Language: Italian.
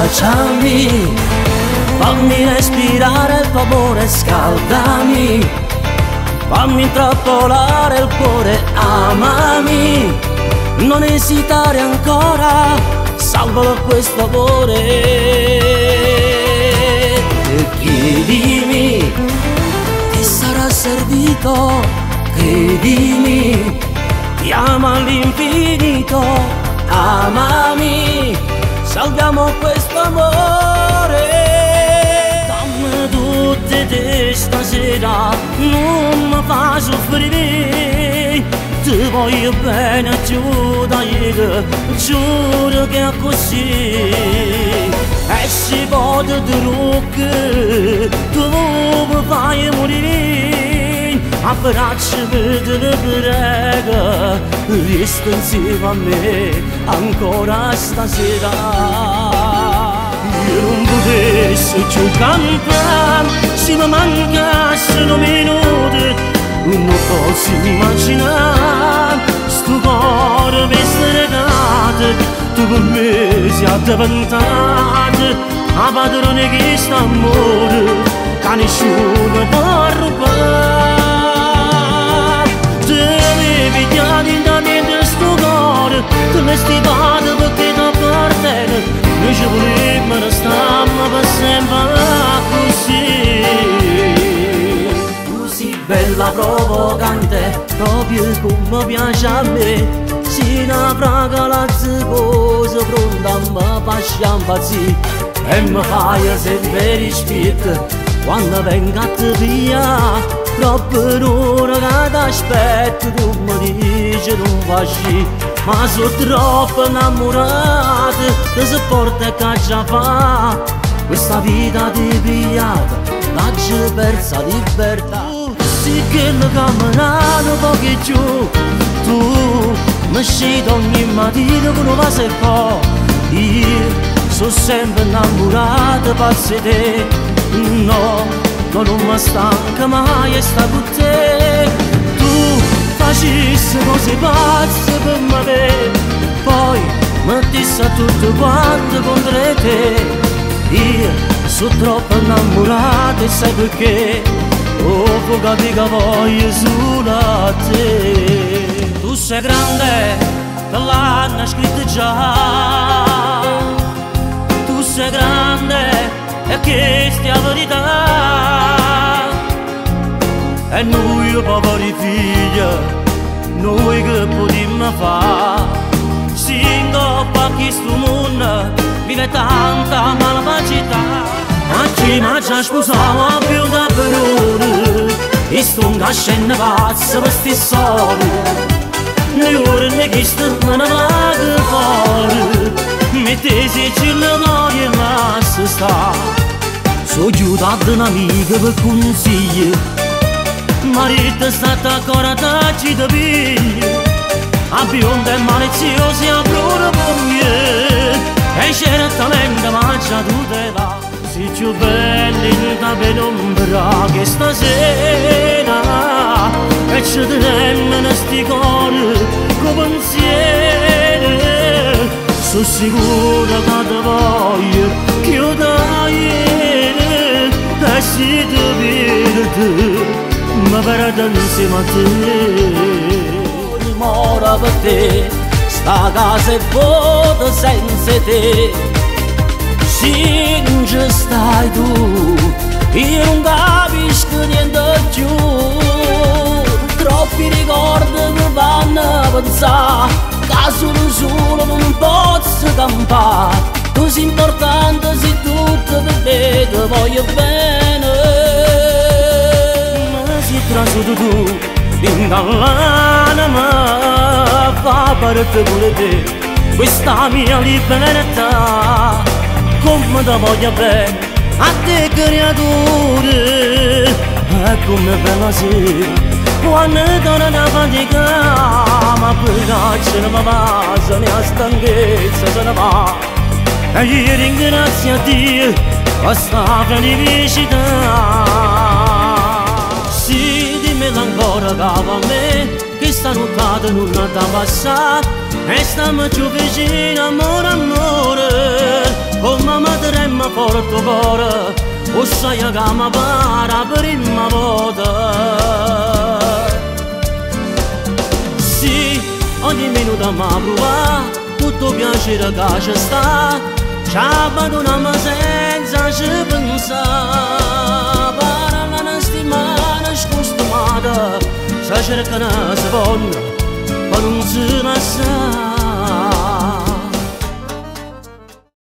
abbracciami, fammi respirare il tuo amore, scaldami, fammi intrappolare il cuore, amami, non esitare ancora, salvalo questo amore. E chiedimi, ti sarà servito, credimi, ti ama all'infinito, amami, salviamo questo amore. Dammi tutte te stasera, non mi fa soffrire, ti voglio bene più da ieri, giuro che è così. E si può dire che tu mi fai morire, abbracciami, te ne prego, resta insieme a me ancora stasera. Io non potessi più cantare, se mi mancassero minuti, non posso immaginare sto cuore mi stregato, tu con me sei diventato la padrone di sto amore che nessuno può rubare. Te mi pigliati da dentro sto cuore, te mi stivate perché ti appartiene, noi ci volemmo restare per sempre così. Bella provocante, proprio come piace a me, si una praga la zigosa pronta a me faccia impazzire e mi fai sempre rispetto quando vengo a te via. Troppo l'ora che ti aspetto, tu mi dici non facci, ma sono troppo innamorato, ti sopporto e che già fa questa vita di pigliata, l'ho persa libertà. Sì che la camminata pochi giù, tu mi scedi ogni mattina con una base po', io sono sempre innamorato pazzo di te, no, non mi stanca mai sta con te. Tu facessi cose pazze per me, poi mettessi a tutto quanto contro te, io sono troppo innamorato e sai perché? Oh, può capire che voglio solo a te. Tu sei grande, te l'hanno scritto già. Tu sei grande, e questa è la verità. E noi, poveri figli, noi che potremmo fare? Singoppo a questo mondo vive tanta malvagità. Ma chi mi ha già sposato più da parole, e sto un cascendo pazzo per sti soldi, le ore ne chiesto me ne vado fuori, mettesi e la gloria e lascia sta. Sono aiutato un'amica per consiglio, marito è stato ancora tacci da piglio, a bionda e maliziosi a pure moglie, e certamente mangia tutela. Sei più bella in una penombra che stasera, e ci teniamo sti cuori con pensieri. Sono sicuro che ti voglio più da ieri, e se ti perdo mi perdo insieme a te. Dimora per te, sta casa è vuota senza te. Singe stai tu, io non capisco niente più. Troppi ricordi mi vanno a pensare che solo non posso campare. Tu sei importante, sei tutto per me, ti voglio bene. Ma sei trasuto tu, ingannama, fa parte pure te, questa mia libertà. Come ti voglio bene, a te creature, e come bella sei, quando torna da fatica, ma poi ce ne va, se ne ha stanchezza, se ne va. E io ringrazio a Dio, questa felicità. Sì, dimmelo ancora cava a me, che sta nottata non ti passata, e stiamo più vicini, amore, amore. come mi tremma forte cuore, o sai che mi pare la prima volta. Sì, ogni minuto mi prova, tutto piacere che ci sta, ci abbandoniamo senza ci pensare. Parla una settimana scostumata, si cerca una seconda, ma non si lascia.